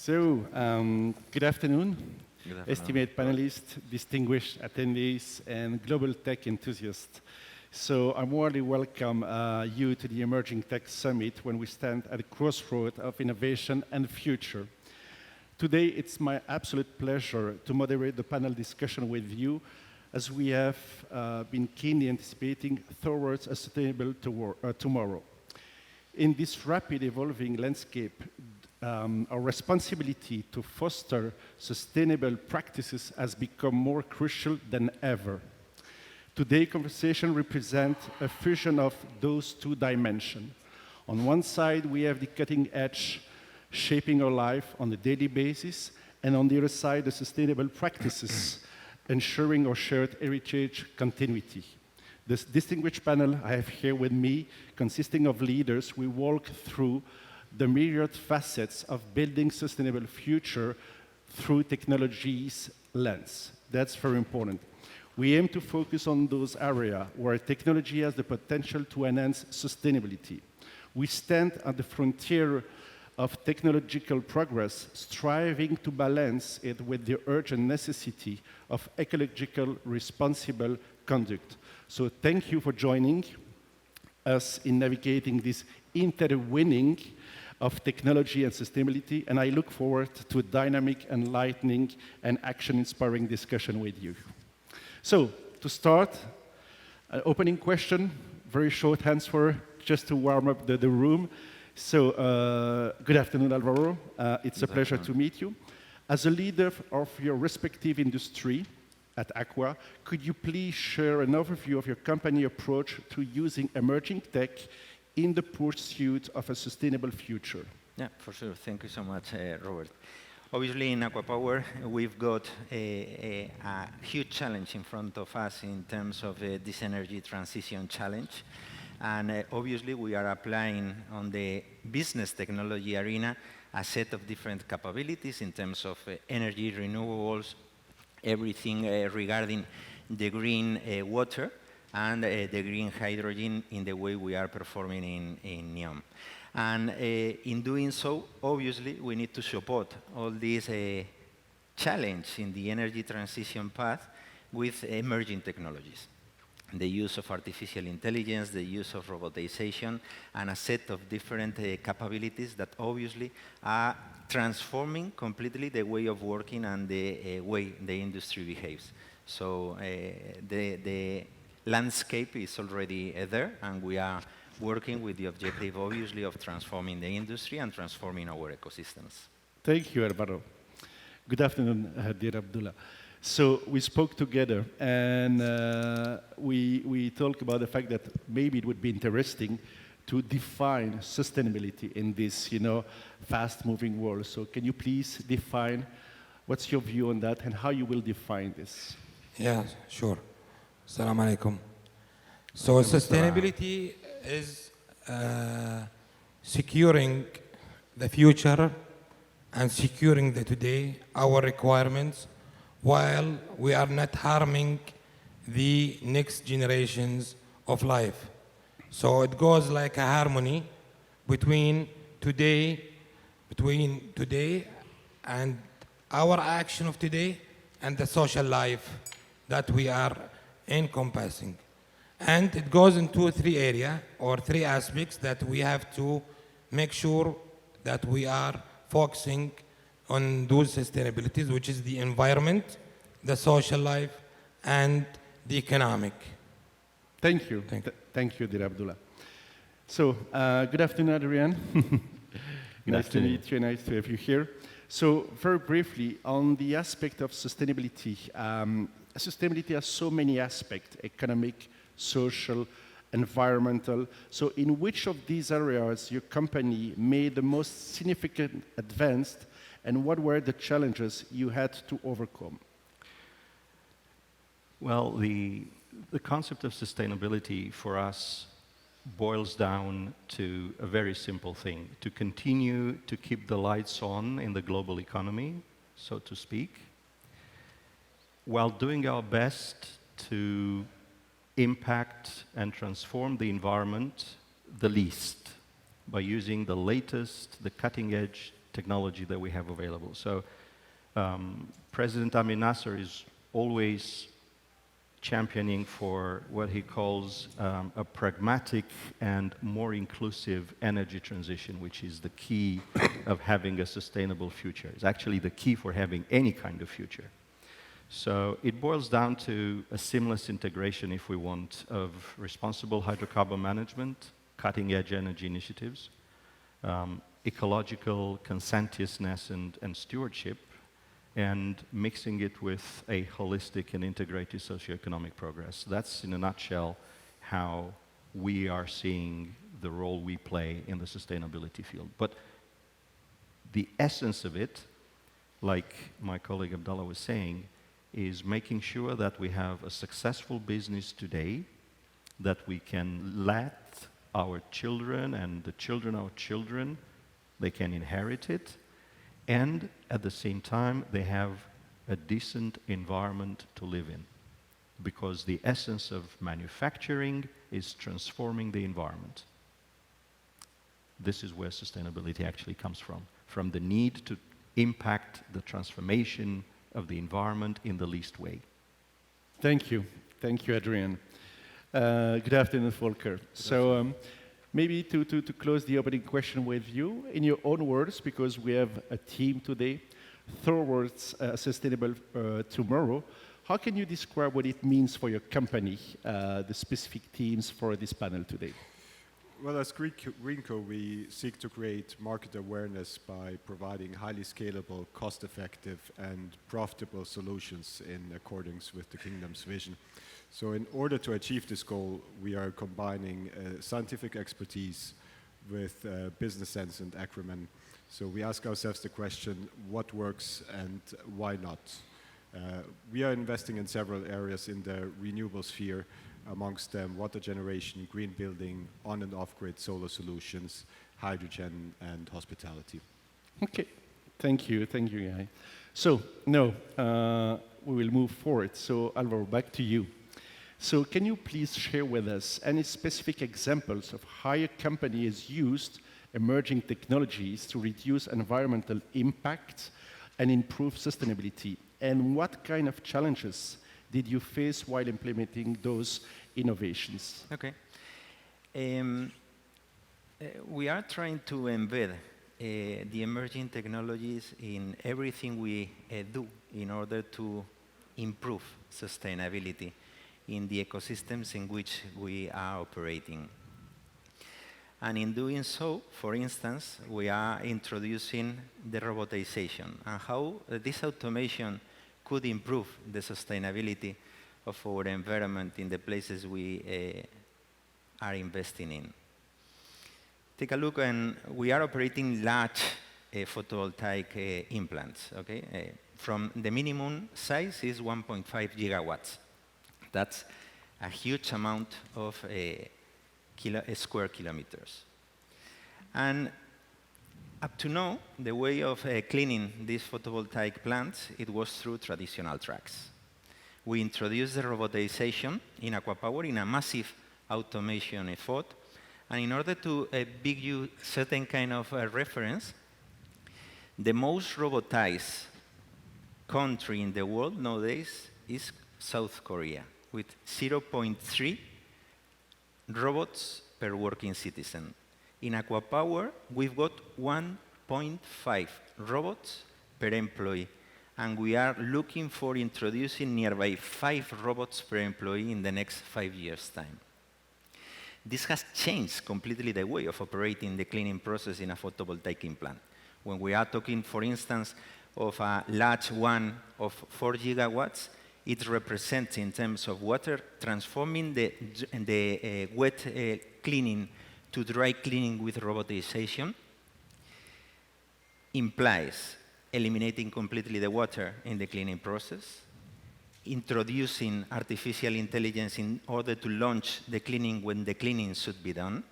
Good afternoon, Good afternoon. esteemed panelists, distinguished attendees, and global tech enthusiasts. So I warmly welcome you to the Emerging Tech Summit when we stand at the crossroad of innovation and future. Today, it's my absolute pleasure to moderate the panel discussion with you as we have been keenly anticipating towards a sustainable tomorrow. In this rapid evolving landscape, our responsibility to foster sustainable practices has become more crucial than ever. Today's conversation represents a fusion of those two dimensions. On one side, we have the cutting edge shaping our life on a daily basis, and on the other side, the sustainable practices ensuring our shared heritage continuity. This distinguished panel I have here with me, consisting of leaders, we walk through the myriad facets of building sustainable future through technology's lens. That's very important. We aim to focus on those areas where technology has the potential to enhance sustainability. We stand at the frontier of technological progress, striving to balance it with the urgent necessity of ecological responsible conduct. So thank you for joining us in navigating this intertwining of technology and sustainability, and I look forward to a dynamic, enlightening, and action-inspiring discussion with you. So, to start, an opening question, very short answer, just to warm up the room. So, good afternoon, Alvaro. It's a pleasure to meet you. As a leader of your respective industry at ACWA, could you please share an overview of your company approach to using emerging tech in the pursuit of a sustainable future? Yeah, for sure. Thank you so much, Robert. Obviously, in ACWA Power, we've got a huge challenge in front of us in terms of this energy transition challenge. And obviously, we are applying on the business technology arena a set of different capabilities in terms of energy renewables, everything regarding the green water, and the green hydrogen in the way we are performing in NEOM. And in doing so, obviously, we need to support all these challenge in the energy transition path with emerging technologies. The use of artificial intelligence, the use of robotization, and a set of different capabilities that obviously are transforming completely the way of working and the way the industry behaves. So the landscape is already there, and we are working with the objective, obviously, of transforming the industry and transforming our ecosystems. Thank you, Alvaro. Good afternoon, dear Abdullah. So we spoke together, and we talked about the fact that maybe it would be interesting to define sustainability in this, fast-moving world. So can you please define what's your view on that and how you will define this? Yeah, sure. Assalamu alaikum. So sustainability is securing the future and securing the today, our requirements, while we are not harming the next generations of life. So it goes like a harmony between today and our action of today and the social life that we are encompassing. And it goes into three areas or three aspects that we have to make sure that we are focusing on those sustainabilities, which is the environment, the social life, and the economic. Thank you. Thank you, dear Abdullah. So, good afternoon, Adrian. Nice to meet you, nice to have you here. So, very briefly, on the aspect of sustainability, sustainability has so many aspects: economic, social, environmental. So in which of these areas your company made the most significant advance, and what were the challenges you had to overcome? Well, the concept of sustainability for us boils down to a very simple thing: to continue to keep the lights on in the global economy, so to speak, while doing our best to impact and transform the environment the least by using the latest, the cutting-edge technology that we have available. So President Amin Nasser is always championing for what he calls a pragmatic and more inclusive energy transition, which is the key of having a sustainable future. It's actually the key for having any kind of future. So it boils down to a seamless integration, if we want, of responsible hydrocarbon management, cutting-edge energy initiatives, ecological conscientiousness and stewardship, and mixing it with a holistic and integrated socioeconomic progress. That's, in a nutshell, how we are seeing the role we play in the sustainability field. But the essence of it, like my colleague Abdullah was saying, is making sure that we have a successful business today, that we can let our children and the children of our children, they can inherit it, and at the same time, they have a decent environment to live in. Because the essence of manufacturing is transforming the environment. This is where sustainability actually comes from the need to impact the transformation of the environment in the least way. Thank you, Adrian. Good afternoon, Volker. So maybe to close the opening question with you, in your own words, because we have a team today towards a sustainable tomorrow, how can you describe what it means for your company, the specific themes for this panel today? Well, as GreenCo, we seek to create market awareness by providing highly scalable, cost-effective, and profitable solutions in accordance with the Kingdom's vision. So in order to achieve this goal, we are combining scientific expertise with business sense and acumen. So we ask ourselves the question, what works and why not? We are investing in several areas in the renewable sphere, amongst them water generation, green building, on and off-grid solar solutions, hydrogen, and hospitality. Okay, thank you, Guy. So now we will move forward. So Alvaro, back to you. So can you please share with us any specific examples of how your company has used emerging technologies to reduce environmental impact and improve sustainability? And what kind of challenges did you face while implementing those innovations? Okay. We are trying to embed the emerging technologies in everything we do in order to improve sustainability in the ecosystems in which we are operating. And in doing so, for instance, we are introducing the robotization and how this automation could improve the sustainability of our environment in the places we are investing in. Take a look, and we are operating large photovoltaic implants. Okay, from the minimum size is 1.5 gigawatts. That's a huge amount of square kilometers. And up to now, the way of cleaning these photovoltaic plants, it was through traditional trucks. We introduced the robotization in ACWA Power in a massive automation effort. And in order to give you certain kind of reference, the most robotized country in the world nowadays is South Korea, with 0.3 robots per working citizen. In ACWA Power, we've got 1.5 robots per employee, and we are looking for introducing nearby 5 robots per employee in the next 5 years' time. This has changed completely the way of operating the cleaning process in a photovoltaic plant. When we are talking, for instance, of a large one of 4 gigawatts, it represents, in terms of water, transforming the wet cleaning to dry cleaning with robotization implies eliminating completely the water in the cleaning process, introducing artificial intelligence in order to launch the cleaning when the cleaning should be done,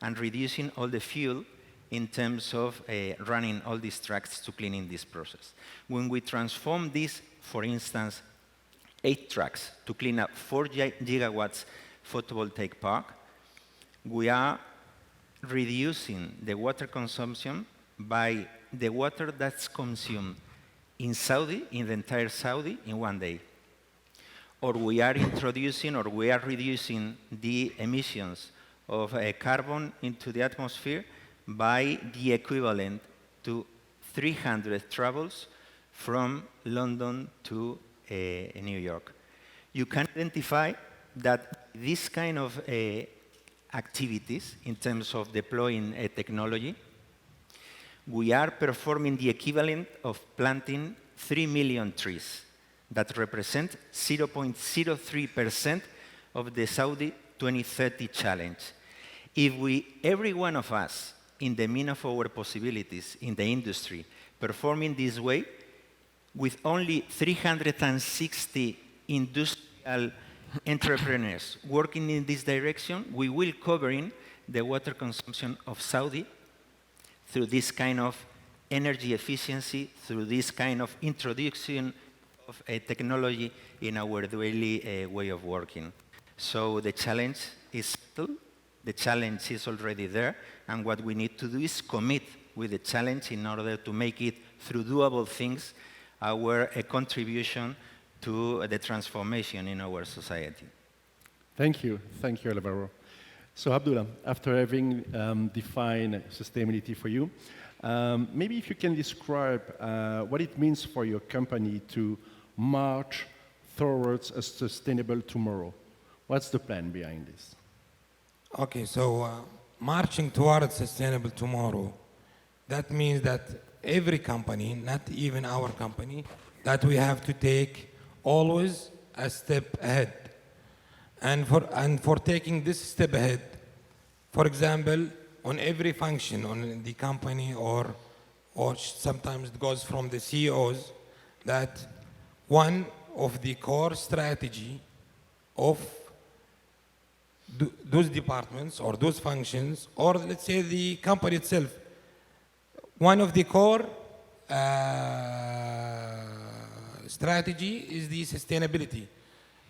and reducing all the fuel in terms of running all these trucks to cleaning this process. When we transform this, for instance, 8 trucks to clean up 4 gigawatts photovoltaic park, we are reducing the water consumption by the water that's consumed in Saudi, in the entire Saudi, in one day. Or we are introducing or we are reducing the emissions of carbon into the atmosphere by the equivalent to 300 travels from London to New York. You can identify that this kind of activities in terms of deploying technology, we are performing the equivalent of planting 3 million trees that represent 0.03% of the Saudi 2030 challenge. If every one of us, in the mean of our possibilities in the industry, performing this way, with only 360 industrial entrepreneurs working in this direction, we will covering the water consumption of Saudi through this kind of energy efficiency, through this kind of introduction of technology in our daily way of working. So the challenge is settled, the challenge is already there, and what we need to do is commit with the challenge in order to make it, through doable things, our contribution to the transformation in our society. Thank you, Alvaro. So Abdullah, after having defined sustainability for you, maybe if you can describe what it means for your company to march towards a sustainable tomorrow. What's the plan behind this? Okay, so marching towards sustainable tomorrow, that means that every company, not even our company, that we have to take always a step ahead. And for taking this step ahead, for example, on every function on the company or sometimes it goes from the CEOs, that one of the core strategy of those departments or those functions, or let's say the company itself, one of the core strategy is the sustainability.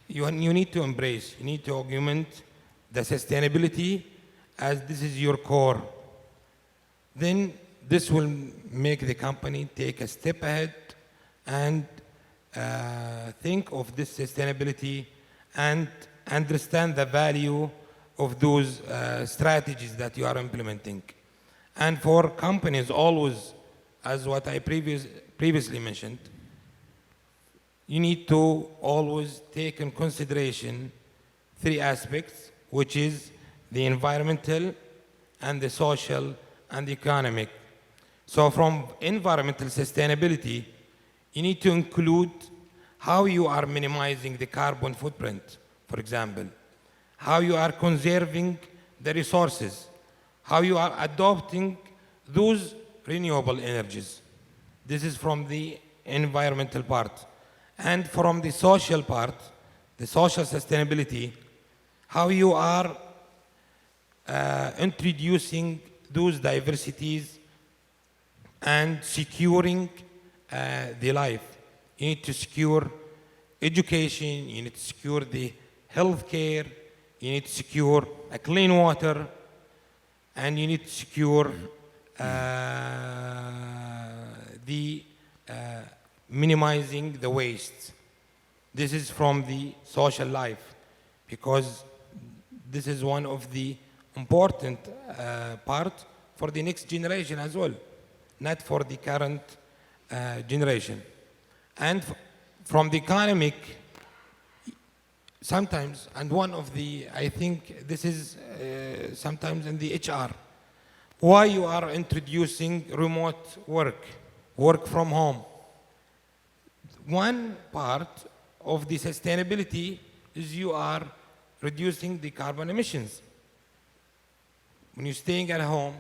You need to embrace, you need to augment the sustainability as this is your core. Then this will make the company take a step ahead and think of this sustainability and understand the value of those strategies that you are implementing. And for companies always, as what I previously mentioned, you need to always take in consideration three aspects, which is the environmental and the social and the economic. So from environmental sustainability, you need to include how you are minimizing the carbon footprint, for example, how you are conserving the resources, how you are adopting those renewable energies. This is from the environmental part. And from the social part, the social sustainability, how you are introducing those diversities and securing the life. You need to secure education, you need to secure the healthcare, you need to secure a clean water, and you need to secure the minimizing the waste. This is from the social life, because this is one of the important part for the next generation as well, not for the current generation. And from the economic, sometimes, and one of the, I think this is sometimes in the HR, why you are introducing remote work from home. One part of the sustainability is you are reducing the carbon emissions. When you're staying at home,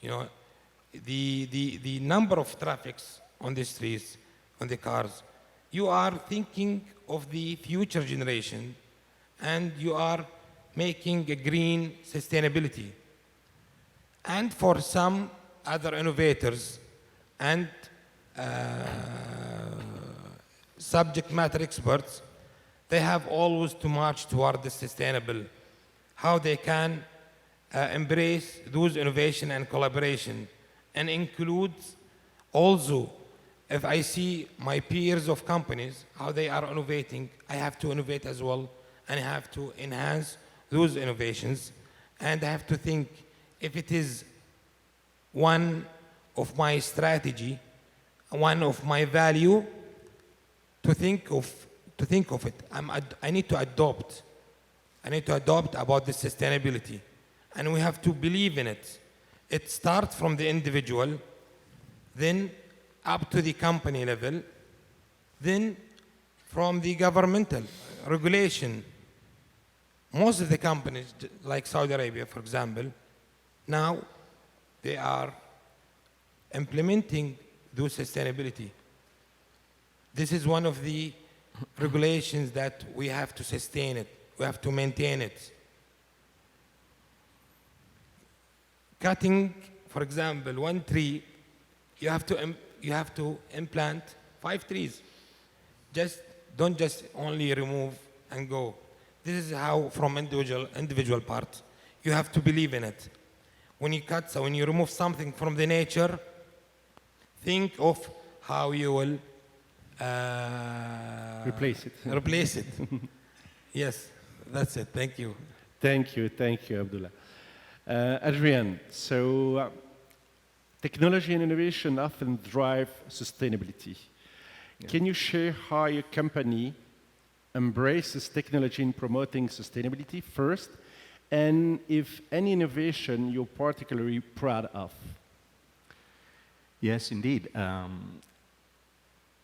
you know, the number of traffics on the streets, on the cars, you are thinking of the future generation and you are making a green sustainability. And for some other innovators and subject matter experts, they have always to march toward the sustainable, how they can embrace those innovation and collaboration and include Also, if I see my peers of companies, how they are innovating, I have to innovate as well, and I have to enhance those innovations, and I have to think if it is one of my strategy, one of my value, to think of it. I need to adopt. I need to adopt about the sustainability, and we have to believe in it. It starts from the individual, then up to the company level, then from the governmental regulation. Most of the companies, like Saudi Arabia, for example, now they are implementing those sustainability. This is one of the regulations that we have to sustain it. We have to maintain it. Cutting, for example, one tree, you have to implant 5 trees. Don't just only remove and go. This is how from individual part. You have to believe in it. When you cut, so when you remove something from the nature, think of how you will Replace it. replace it. Yes, that's it. Thank you. Thank you, Abdullah. Adrian, so technology and innovation often drive sustainability. Yeah. Can you share how your company embraces technology in promoting sustainability first, and if any innovation you're particularly proud of? Yes, indeed.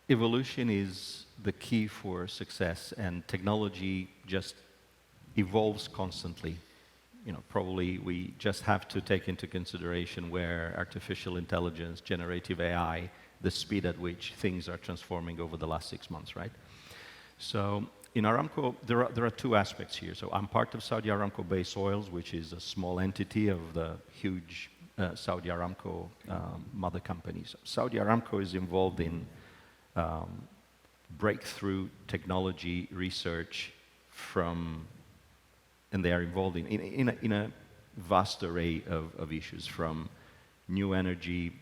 Evolution is the key for success, and technology just evolves constantly. You know, probably we just have to take into consideration where artificial intelligence, generative AI, the speed at which things are transforming over the last 6 months, right? So in Aramco, there are 2 aspects here. So I'm part of Saudi Aramco Base Oils, which is a small entity of the huge Saudi Aramco mother companies. Saudi Aramco is involved in breakthrough technology research and they are involved in a vast array of issues, from new energy,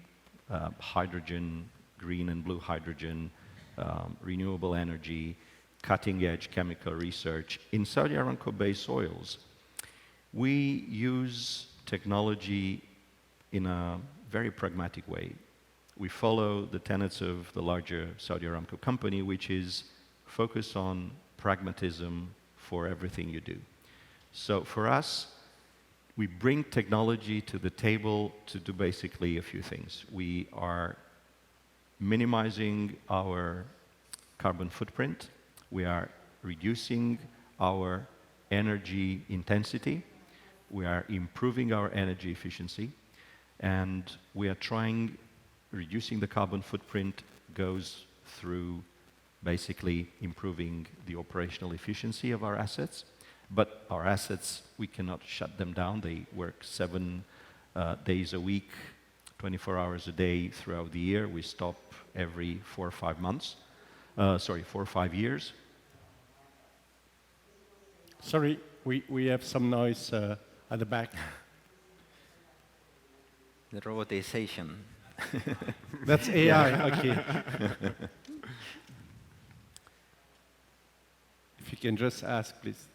hydrogen, green and blue hydrogen, renewable energy, cutting-edge chemical research. In Saudi Aramco Base Oils, we use technology in a very pragmatic way. We follow the tenets of the larger Saudi Aramco company, which is focus on pragmatism for everything you do. So for us, we bring technology to the table to do basically a few things. We are minimizing our carbon footprint. We are reducing our energy intensity. We are improving our energy efficiency. And we are reducing the carbon footprint goes through basically improving the operational efficiency of our assets. But our assets, we cannot shut them down. They work 7 days a week, 24 hours a day throughout the year. We stop every 4 or 5 months. 4 or 5 years. Sorry, we have some noise at the back. The robotization. That's AI, okay. If you can just ask, please.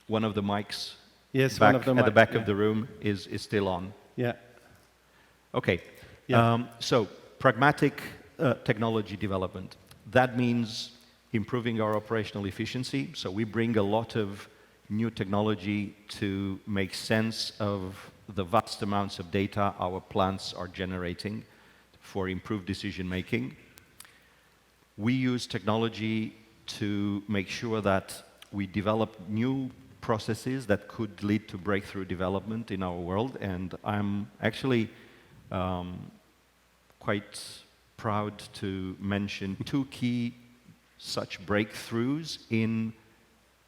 One of the mics Yes, back one of them at the back of the room is still on. Yeah. Okay. Yeah. So pragmatic technology development. That means improving our operational efficiency. So we bring a lot of new technology to make sense of the vast amounts of data our plants are generating for improved decision making. We use technology to make sure that we develop new processes that could lead to breakthrough development in our world. And I'm actually quite proud to mention 2 key such breakthroughs in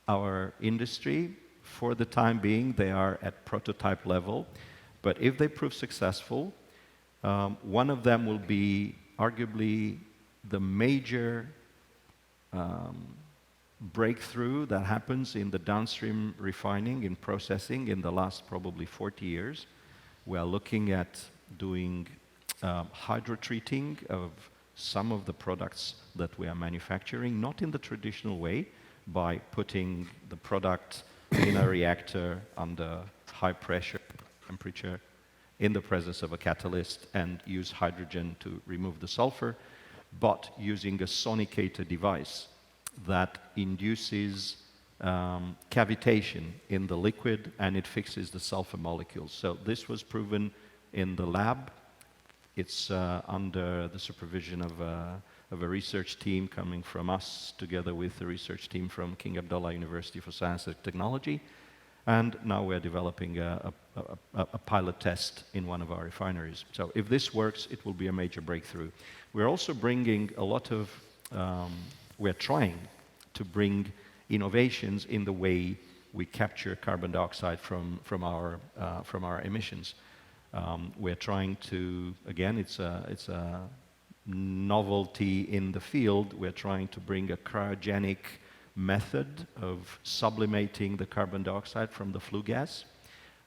our industry. For the time being, they are at prototype level. But if they prove successful, one of them will be arguably the major breakthrough that happens in the downstream refining and processing in the last probably 40 years. We are looking at doing hydrotreating of some of the products that we are manufacturing, not in the traditional way, by putting the product in a reactor under high pressure, temperature, in the presence of a catalyst, and use hydrogen to remove the sulfur, but using a sonicator device that induces cavitation in the liquid, and it fixes the sulfur molecules. So this was proven in the lab. It's under the supervision of a research team coming from us, together with the research team from King Abdullah University for Science and Technology. And now we're developing a pilot test in one of our refineries. So if this works, it will be a major breakthrough. We're also bringing a lot of, we're trying to bring innovations in the way we capture carbon dioxide from our emissions. We're trying to, again, it's a novelty in the field. We're trying to bring a cryogenic method of sublimating the carbon dioxide from the flue gas,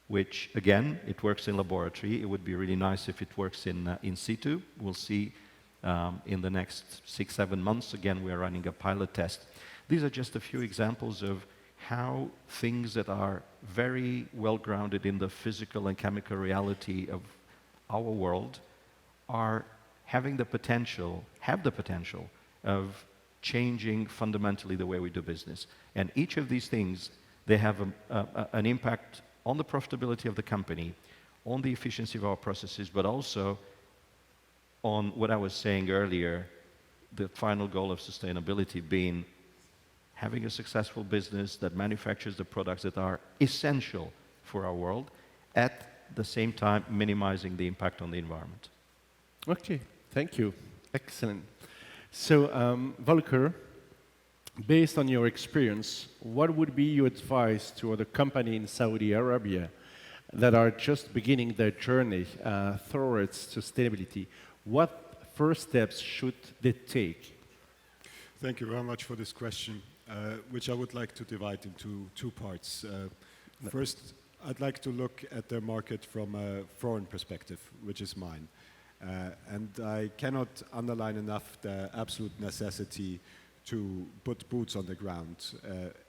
which, again, it works in laboratory. It would be really nice if it works in situ. We'll see in the next 6-7 months. Again, we're running a pilot test. These are just a few examples of how things that are very well grounded in the physical and chemical reality of our world are having the potential, have the potential of changing fundamentally the way we do business. And each of these things, they have an impact on the profitability of the company, on the efficiency of our processes, but also on what I was saying earlier, the final goal of sustainability being having a successful business that manufactures the products that are essential for our world, at the same time minimizing the impact on the environment. Okay, thank you. Excellent. So, Volker, based on your experience, what would be your advice to other companies in Saudi Arabia that are just beginning their journey towards sustainability? What first steps should they take? Thank you very much for this question, which I would like to divide into two parts. First, I'd like to look at the market from a foreign perspective, which is mine. And I cannot underline enough the absolute necessity to put boots on the ground,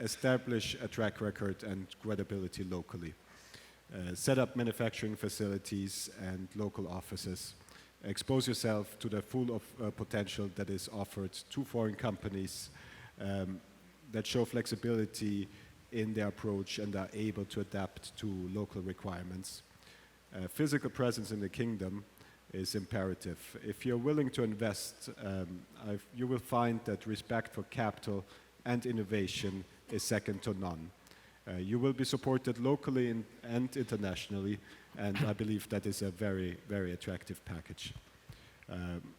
establish a track record and credibility locally, set up manufacturing facilities and local offices, expose yourself to the full of potential that is offered to foreign companies that show flexibility in their approach and are able to adapt to local requirements. Physical presence in the kingdom is imperative. If you're willing to invest, you will find that respect for capital and innovation is second to none. You will be supported locally and internationally, and I believe that is a very, very attractive package.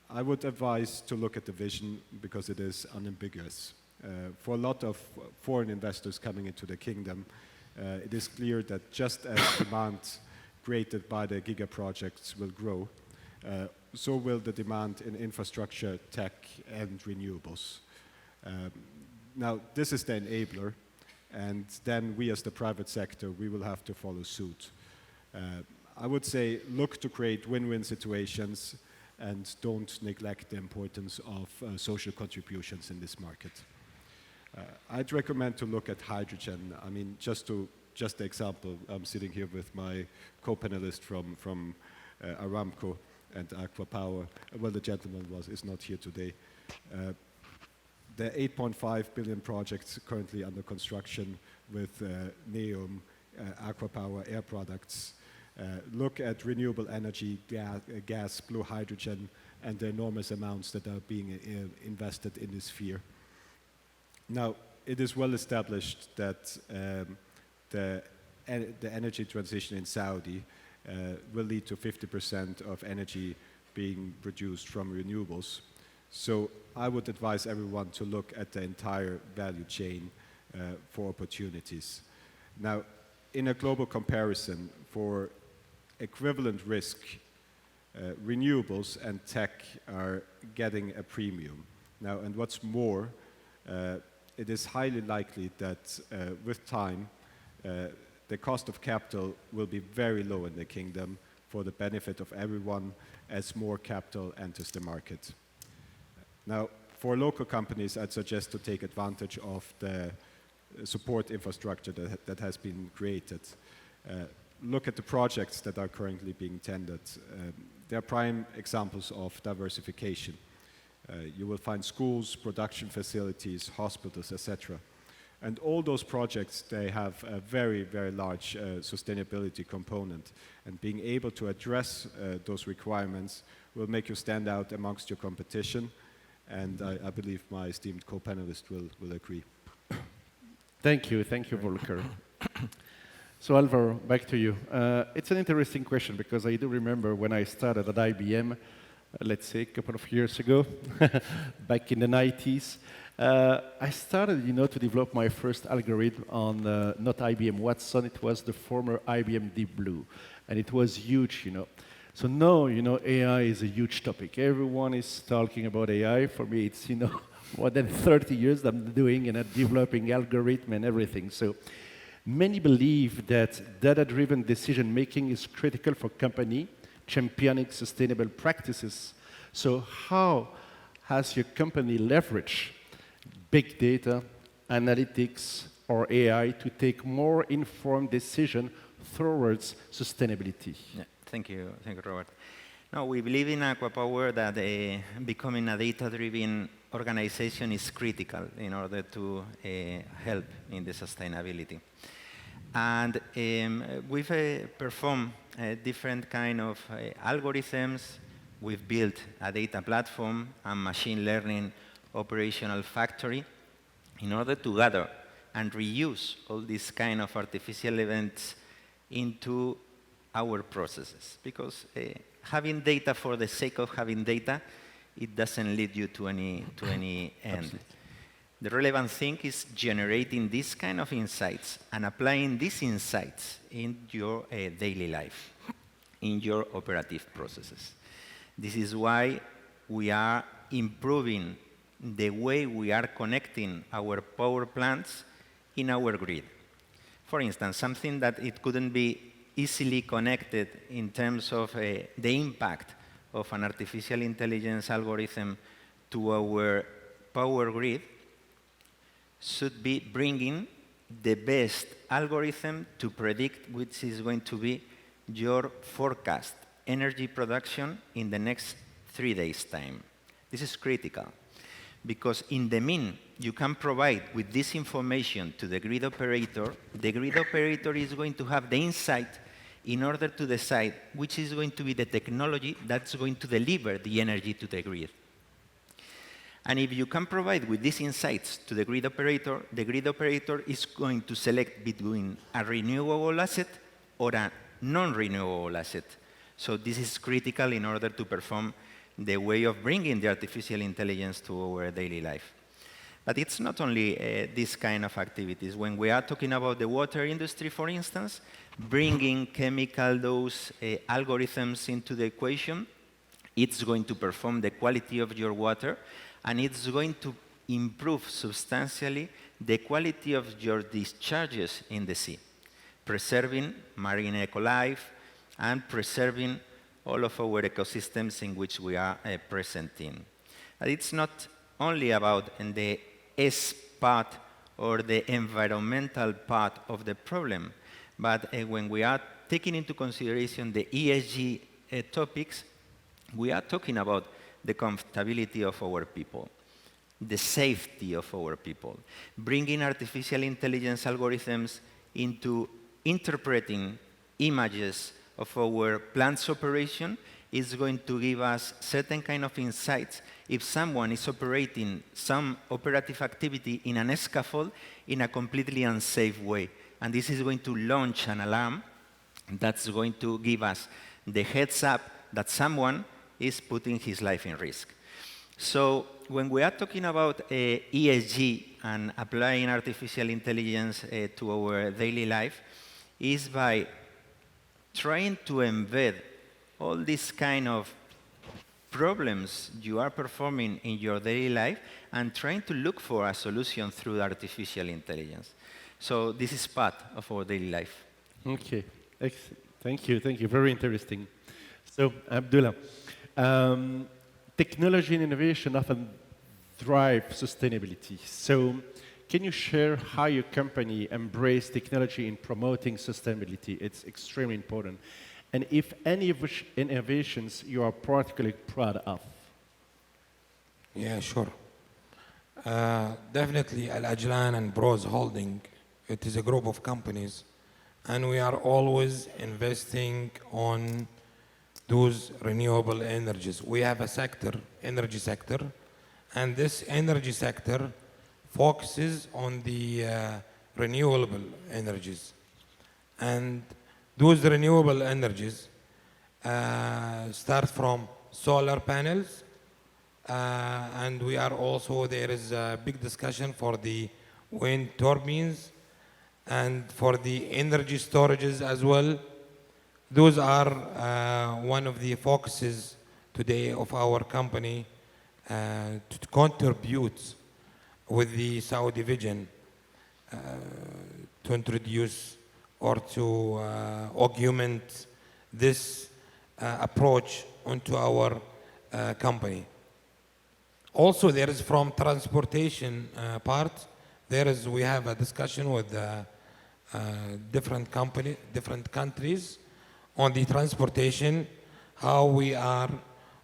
I would advise to look at the vision because it is unambiguous. For a lot of foreign investors coming into the kingdom, it is clear that just as demand created by the giga projects will grow, so will the demand in infrastructure, tech, and renewables. Now, this is the enabler, and then we as the private sector, we will have to follow suit. I would say look to create win-win situations and don't neglect the importance of social contributions in this market. I'd recommend to look at hydrogen. I mean, just the example, I'm sitting here with my co-panelist from Aramco and ACWA Power. Well, the gentleman is not here today. The 8.5 billion projects currently under construction with NEOM, ACWA Power, Air Products. Look at renewable energy, gas, blue hydrogen, and the enormous amounts that are being invested in this sphere. Now, it is well established that the energy transition in Saudi will lead to 50% of energy being produced from renewables. So I would advise everyone to look at the entire value chain for opportunities. Now, in a global comparison, for equivalent risk, renewables and tech are getting a premium. Now, and what's more, it is highly likely that with time, the cost of capital will be very low in the kingdom for the benefit of everyone as more capital enters the market. Now, for local companies, I'd suggest to take advantage of the support infrastructure that has been created. Look at the projects that are currently being tendered. They are prime examples of diversification. You will find schools, production facilities, hospitals, etc. And all those projects, they have a very, very large sustainability component. And being able to address those requirements will make you stand out amongst your competition. And I believe my esteemed co-panelist will agree. Thank you, Volker. So Alvaro, back to you. It's an interesting question because I do remember when I started at IBM, let's say a couple of years ago, back in the 90s, I started, to develop my first algorithm on not IBM Watson, it was the former IBM Deep Blue, and it was huge, So now, AI is a huge topic. Everyone is talking about AI. For me, it's, more than 30 years that I'm doing and developing algorithm and everything. So many believe that data-driven decision-making is critical for company championing sustainable practices. So how has your company leveraged big data, analytics, or AI to take more informed decision towards sustainability? Yeah, thank you, Robert. No, we believe in ACWA Power that becoming a data-driven organization is critical in order to help in the sustainability. And we've performed different kind of algorithms. We've built a data platform and machine learning operational factory in order to gather and reuse all these kind of artificial events into our processes. Because having data for the sake of having data, it doesn't lead you to any end. Absolutely. The relevant thing is generating this kind of insights and applying these insights in your daily life, in your operative processes. This is why we are improving the way we are connecting our power plants in our grid. For instance, something that it couldn't be easily connected in terms of the impact of an artificial intelligence algorithm to our power grid should be bringing the best algorithm to predict which is going to be your forecast energy production in the next 3 days' time. This is critical because in the mean, you can provide with this information to the grid operator. The grid operator is going to have the insight in order to decide which is going to be the technology that's going to deliver the energy to the grid. And if you can provide with these insights to the grid operator is going to select between a renewable asset or a non-renewable asset. So this is critical in order to perform the way of bringing the artificial intelligence to our daily life. But it's not only this kind of activities. When we are talking about the water industry, for instance, bringing chemical dose algorithms into the equation, it's going to perform the quality of your water, and it's going to improve substantially the quality of your discharges in the sea, preserving marine ecolife and preserving all of our ecosystems in which we are present in. And it's not only about the S part or the environmental part of the problem, but when we are taking into consideration the ESG topics, we are talking about the comfortability of our people, the safety of our people, bringing artificial intelligence algorithms into interpreting images of our plant's operation is going to give us certain kind of insights if someone is operating some operative activity in an scaffold in a completely unsafe way. And this is going to launch an alarm that's going to give us the heads up that someone is putting his life in risk. So when we are talking about ESG and applying artificial intelligence to our daily life, is by trying to embed all these kind of problems you are performing in your daily life and trying to look for a solution through artificial intelligence. So this is part of our daily life. Okay, thank you, very interesting. So, Abdullah, technology and innovation often drive sustainability. So, can you share how your company embraces technology in promoting sustainability? It's extremely important. And if any innovations you are particularly proud of? Yeah, sure. Definitely Al-Ajlan and Bros Holding, it is a group of companies, and we are always investing on those renewable energies. We have a sector, energy sector, and this energy sector focuses on the renewable energies. And those renewable energies start from solar panels, and we are also, there is a big discussion for the wind turbines and for the energy storages as well. Those are one of the focuses today of our company to contribute with the Saudi vision to introduce or to augment this approach onto our company. Also, there is from transportation part, we have a discussion with different countries on the transportation, how we are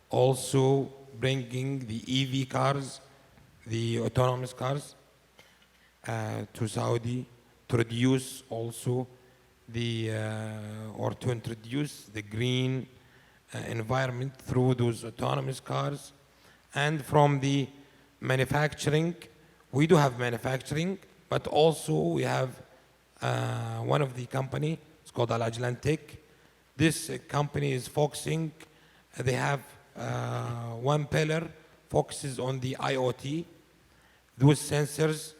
also bringing the EV cars, the autonomous cars to Saudi to reduce also the, or to introduce the green environment through those autonomous cars. And from the manufacturing, we do have manufacturing, but also we have one of the company, it's called Al-Ajlan Tech. This company is focusing, they have one pillar, focuses on the IoT, those sensors,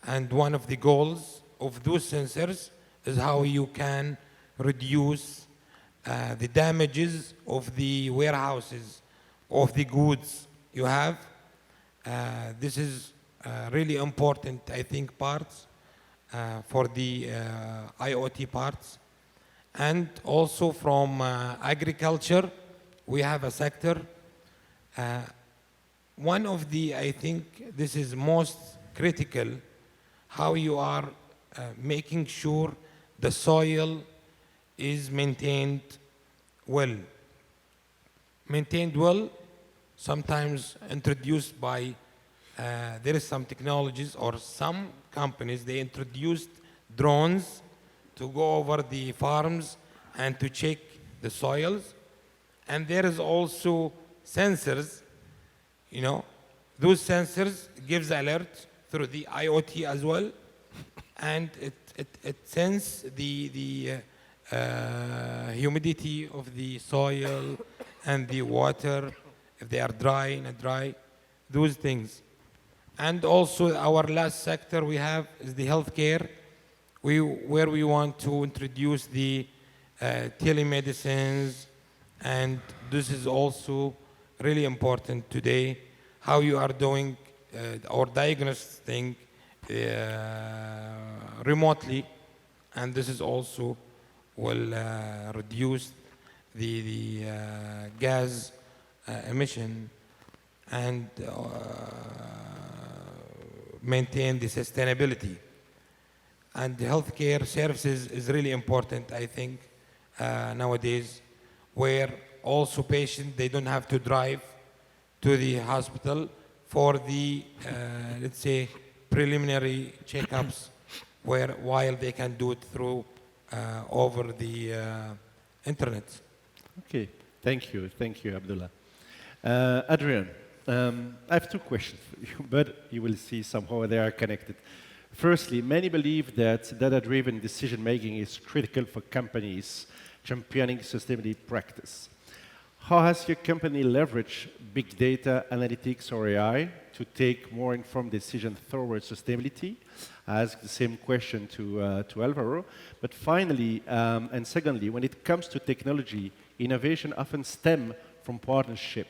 and one of the goals of those sensors is how you can reduce the damages of the warehouses, of the goods you have. This is really important, I think, parts for the IoT parts. And also from agriculture, we have a sector. One of the, I think this is most critical, how you are making sure the soil is maintained well. Maintained well, sometimes introduced by, there is some technologies or some companies, they introduced drones to go over the farms and to check the soils. And there is also sensors, you know, those sensors gives alert through the IoT as well. And it senses the humidity of the soil and the water, if they are dry, not dry, those things. And also our last sector we have is the healthcare, where we want to introduce the telemedicines, and this is also really important today, how you are doing or diagnosing remotely, and this is also will reduce the gas emission and maintain the sustainability. And the healthcare services is really important, I think, nowadays, where also patients, they don't have to drive to the hospital for the, let's say, preliminary checkups, while they can do it through over the internet. Okay, thank you, Abdullah. Adrian, I have two questions for you, but you will see somehow they are connected. Firstly, many believe that data-driven decision-making is critical for companies championing sustainability practice. How has your company leveraged big data, analytics, or AI to take more informed decisions towards sustainability? I ask the same question to Alvaro. But finally, and secondly, when it comes to technology, innovation often stems from partnership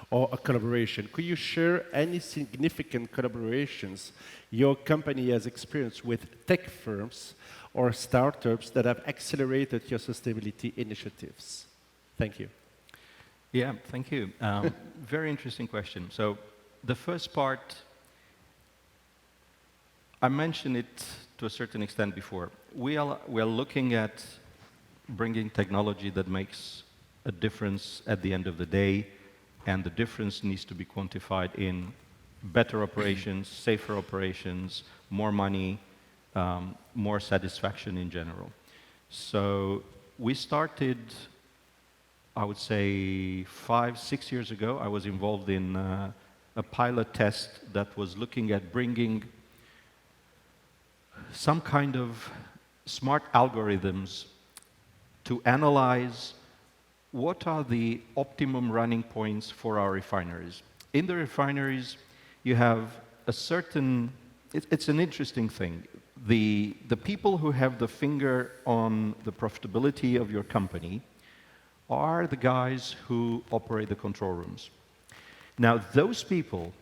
or a collaboration. Could you share any significant collaborations your company has experienced with tech firms or startups that have accelerated your sustainability initiatives? Thank you. Yeah, thank you. Very interesting question. So the first part, I mentioned it to a certain extent before. We are looking at bringing technology that makes a difference at the end of the day, and the difference needs to be quantified in better operations, safer operations, more money, more satisfaction in general. So we started, I would say 5, 6 years ago. I was involved in a pilot test that was looking at bringing some kind of smart algorithms to analyze what are the optimum running points for our refineries. In the refineries, you have a certain, it's an interesting thing. The people who have the finger on the profitability of your company are the guys who operate the control rooms. Now, those people,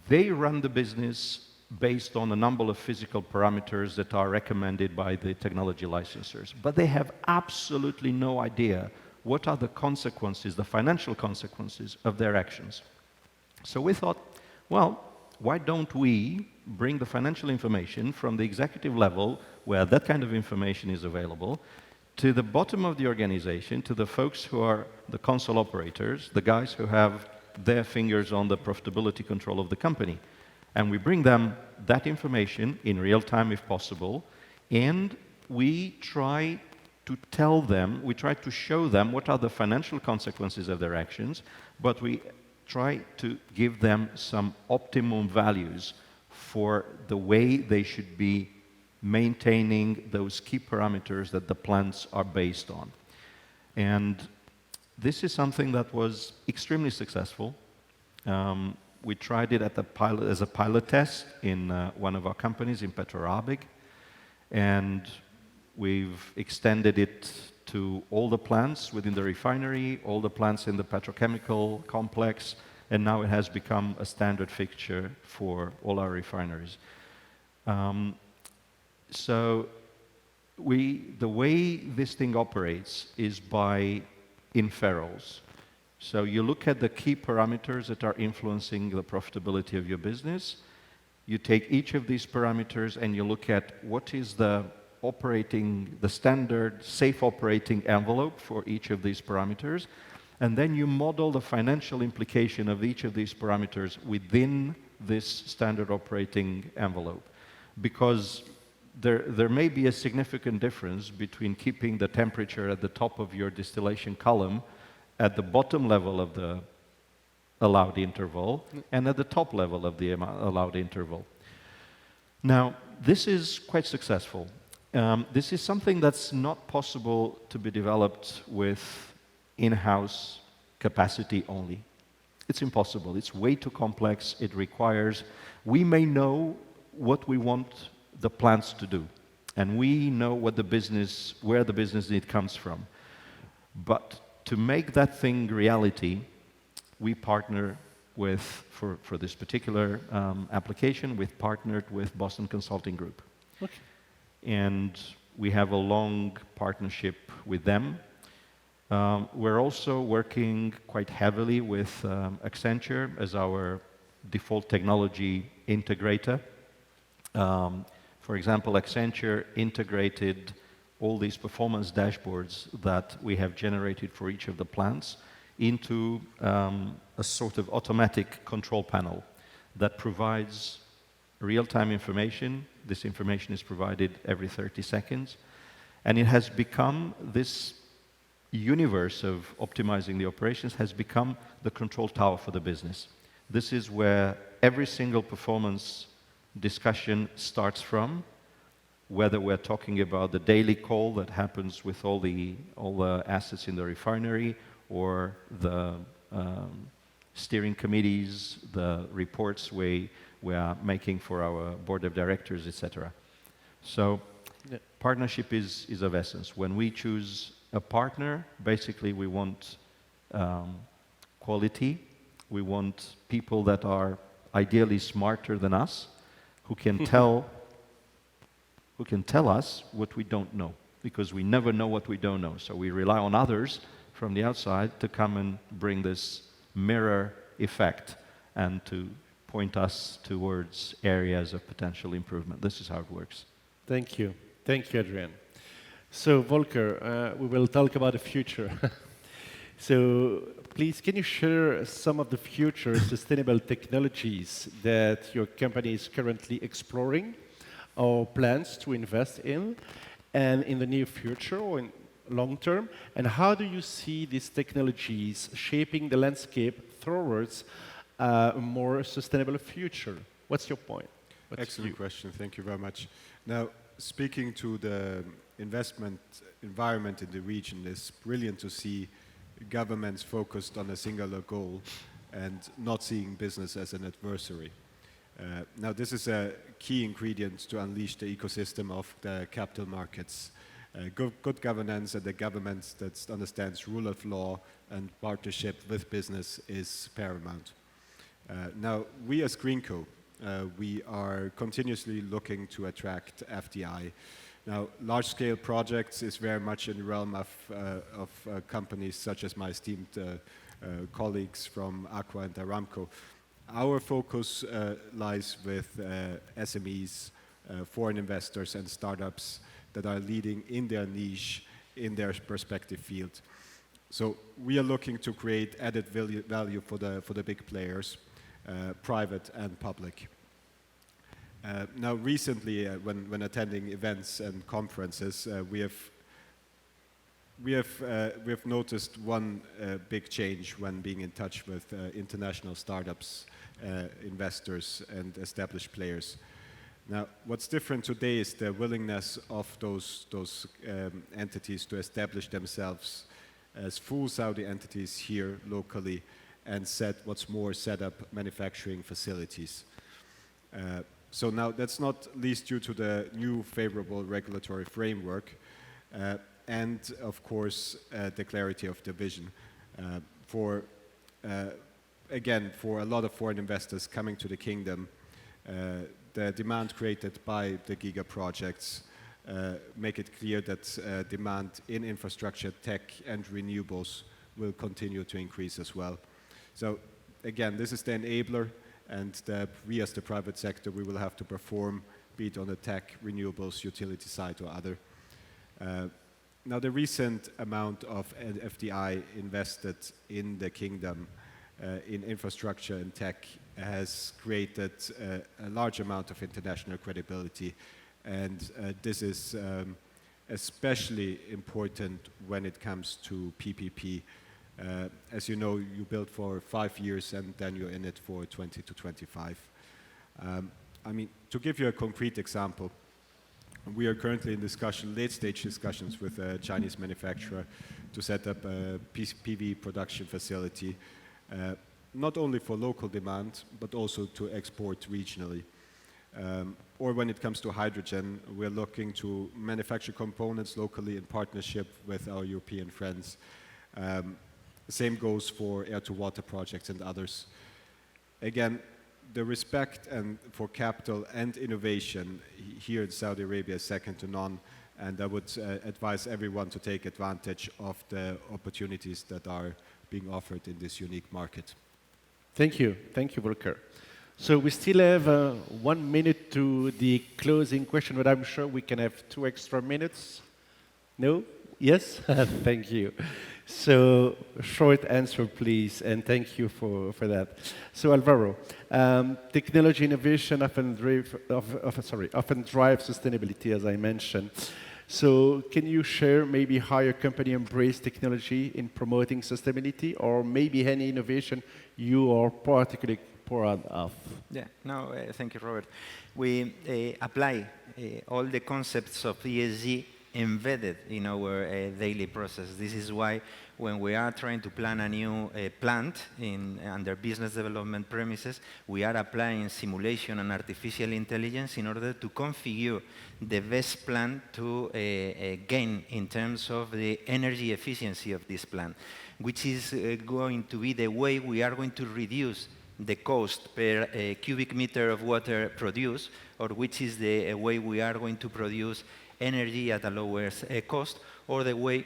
they run the business based on a number of physical parameters that are recommended by the technology licensors, but they have absolutely no idea what are the consequences, the financial consequences of their actions. So we thought, well, why don't we bring the financial information from the executive level, where that kind of information is available, to the bottom of the organization, to the folks who are the console operators, the guys who have their fingers on the profitability control of the company. And we bring them that information in real time if possible, and we try to tell them, we try to show them what are the financial consequences of their actions, but we try to give them some optimum values for the way they should be maintaining those key parameters that the plants are based on. And this is something that was extremely successful. We tried it as a pilot test in one of our companies in Petroarabig, and we've extended it to all the plants within the refinery, all the plants in the petrochemical complex, and now it has become a standard fixture for all our refineries. So the way this thing operates is by inferals. So you look at the key parameters that are influencing the profitability of your business. You take each of these parameters and you look at what is the standard safe operating envelope for each of these parameters. And then you model the financial implication of each of these parameters within this standard operating envelope. Because there may be a significant difference between keeping the temperature at the top of your distillation column at the bottom level of the allowed interval and at the top level of the allowed interval. Now, this is quite successful. This is something that's not possible to be developed with in-house capacity only. It's impossible. It's way too complex. It requires, we may know what we want the plants to do, and we know what the business, where the business need comes from. But to make that thing reality, we partner with, for this particular application, we've partnered with Boston Consulting Group. Okay. And we have a long partnership with them. We're also working quite heavily with Accenture as our default technology integrator. For example, Accenture integrated all these performance dashboards that we have generated for each of the plants into a sort of automatic control panel that provides real-time information. This information is provided every 30 seconds. And it has become, this universe of optimizing the operations has become the control tower for the business. This is where every single performance discussion starts from, whether we're talking about the daily call that happens with all the assets in the refinery, or the steering committees, the reports we are making for our board of directors, etc. So partnership is of essence. When we choose a partner, basically we want quality. We want people that are ideally smarter than us, who can tell us what we don't know, because we never know what we don't know. So we rely on others from the outside to come and bring this mirror effect and to point us towards areas of potential improvement. This is how it works. Thank you. Thank you, Adrian. So, Volker, we will talk about the future. So, please, can you share some of the future sustainable technologies that your company is currently exploring or plans to invest in, and in the near future or in long term? And how do you see these technologies shaping the landscape towards a more sustainable future? What's your point? Excellent question. Thank you very much. Now, speaking to the investment environment in the region, it's brilliant to see governments focused on a singular goal and not seeing business as an adversary. Now, this is a key ingredient to unleash the ecosystem of the capital markets. Good governance and the government that understands rule of law and partnership with business is paramount. Now, we as GreenCo, we are continuously looking to attract FDI. Now, large-scale projects is very much in the realm of companies such as my esteemed colleagues from ACWA and Aramco. Our focus lies with SMEs, foreign investors and startups that are leading in their niche, in their respective field. So we are looking to create added value for the big players, private and public. Now, recently, when attending events and conferences, we have noticed one big change when being in touch with international startups, investors, and established players. Now, what's different today is the willingness of those entities to establish themselves as full Saudi entities here locally and set up manufacturing facilities. So now that's not least due to the new favorable regulatory framework and of course the clarity of the vision. Again, for a lot of foreign investors coming to the kingdom, the demand created by the giga projects make it clear that demand in infrastructure, tech and renewables will continue to increase as well. So again, this is the enabler, and we as the private sector, we will have to perform, be it on the tech, renewables, utility side or other. Now, the recent amount of FDI invested in the kingdom in infrastructure and tech has created a large amount of international credibility, and this is especially important when it comes to PPP. As you know, you build for 5 years and then you're in it for 20 to 25. I mean, to give you a concrete example, we are currently in late-stage discussions with a Chinese manufacturer to set up a PV production facility, not only for local demand, but also to export regionally. Or when it comes to hydrogen, we're looking to manufacture components locally in partnership with our European friends. Same goes for air-to-water projects and others. Again, the respect for capital and innovation here in Saudi Arabia is second to none, and I would advise everyone to take advantage of the opportunities that are being offered in this unique market. Thank you, Volker. So we still have 1 minute to the closing question, but I'm sure we can have 2 extra minutes. No? Yes? Thank you. So, short answer, please, and thank you for that. So, Alvaro, technology innovation often drive sustainability, as I mentioned. So, can you share maybe how your company embrace technology in promoting sustainability, or maybe any innovation you are particularly proud of? Yeah, no, thank you, Robert. We apply all the concepts of ESG embedded in our daily process. This is why when we are trying to plan a new plant under business development premises, we are applying simulation and artificial intelligence in order to configure the best plan to gain in terms of the energy efficiency of this plant, which is going to be the way we are going to reduce the cost per cubic meter of water produced, or which is the way we are going to produce energy at a lower cost, or the way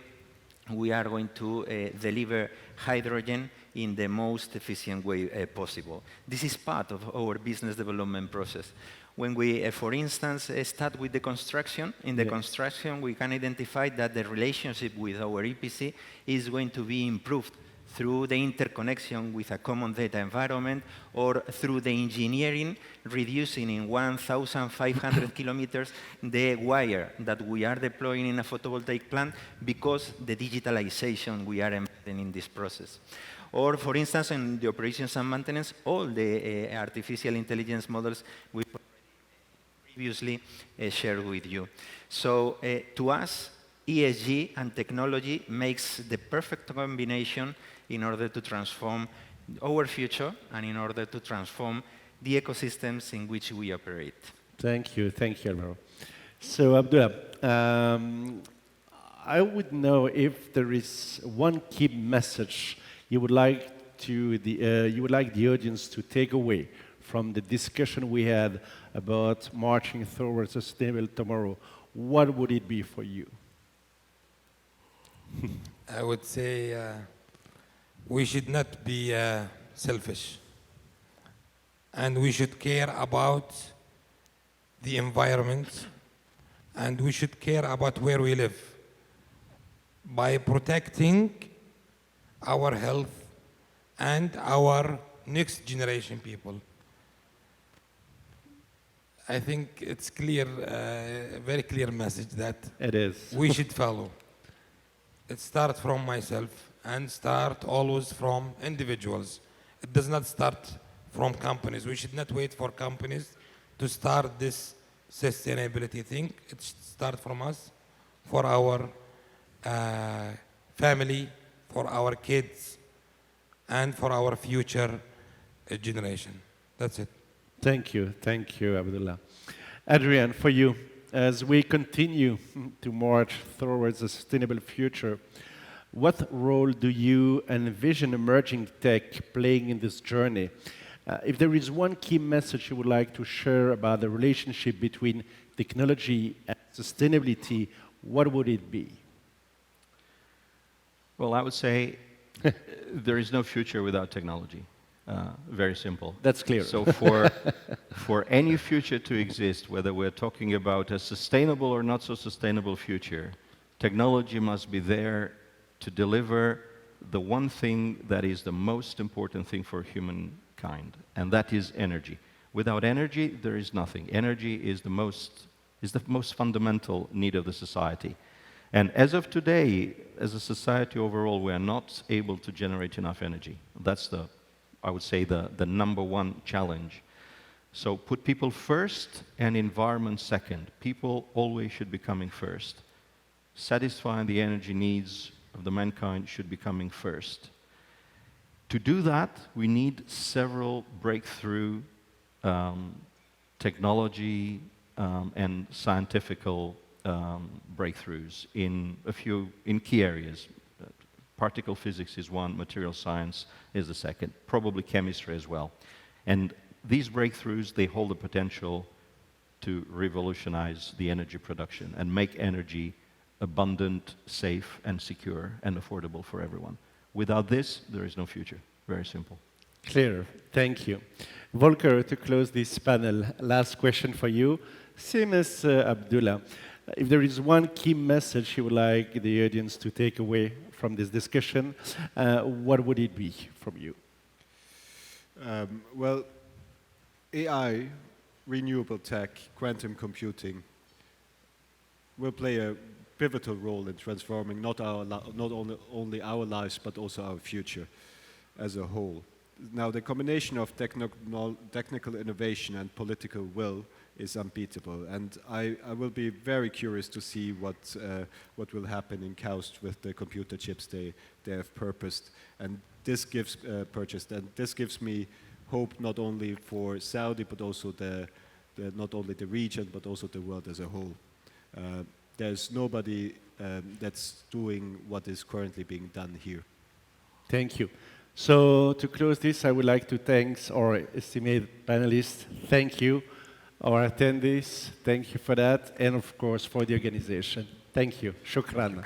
we are going to deliver hydrogen in the most efficient way possible. This is part of our business development process. When we, for instance, start with the construction, in the construction we can identify that the relationship with our EPC is going to be improved through the interconnection with a common data environment, or through the engineering, reducing in 1,500 kilometers the wire that we are deploying in a photovoltaic plant because the digitalization we are embedding in this process. Or, for instance, in the operations and maintenance, all the artificial intelligence models we previously shared with you. So, to us, ESG and technology makes the perfect combination in order to transform our future and in order to transform the ecosystems in which we operate. Thank you, Alvaro. So, Abdullah, I would know if there is one key message you would like the audience to take away from the discussion we had about marching towards a sustainable tomorrow. What would it be for you? I would say we should not be selfish, and we should care about the environment, and we should care about where we live by protecting our health and our next generation people. I think it's clear, a very clear message that It is. we should follow. It starts from myself and start always from individuals. It does not start from companies. We should not wait for companies to start this sustainability thing. It should start from us, for our family, for our kids, and for our future generation. That's it. Thank you, Abdullah. Adrian, for you, as we continue to march towards a sustainable future, what role do you envision emerging tech playing in this journey? If there is one key message you would like to share about the relationship between technology and sustainability, what would it be? Well, I would say there is no future without technology. Very simple. That's clear. So for any future to exist, whether we're talking about a sustainable or not so sustainable future, technology must be there to deliver the one thing that is the most important thing for humankind, and that is energy. Without energy, there is nothing. Energy is the most fundamental need of the society. And as of today, as a society overall, we are not able to generate enough energy. That's I would say, the number one challenge. So put people first and environment second. People always should be coming first. Satisfying the energy needs of the mankind should be coming first. To do that, we need several breakthrough technology and scientific breakthroughs in key areas. Particle physics is one, material science is the second, probably chemistry as well. And these breakthroughs, they hold the potential to revolutionize the energy production and make energy abundant, safe, and secure, and affordable for everyone. Without this, there is no future. Very simple. Clear. Thank you. Volker, to close this panel, last question for you. Same as Abdullah. If there is one key message you would like the audience to take away from this discussion, what would it be from you? Well, AI, renewable tech, quantum computing will play a pivotal role in transforming not only our lives, but also our future as a whole. Now, the combination of technical innovation and political will is unbeatable, and I will be very curious to see what will happen in KAUST with the computer chips they have purposed, and this gives this gives me hope not only for Saudi but also not only the region but also the world as a whole. There's nobody that's doing what is currently being done here. Thank you. So to close this, I would like to thank our esteemed panelists. Thank you. Our attendees, thank you for that. And of course, for the organization. Thank you. Shukran.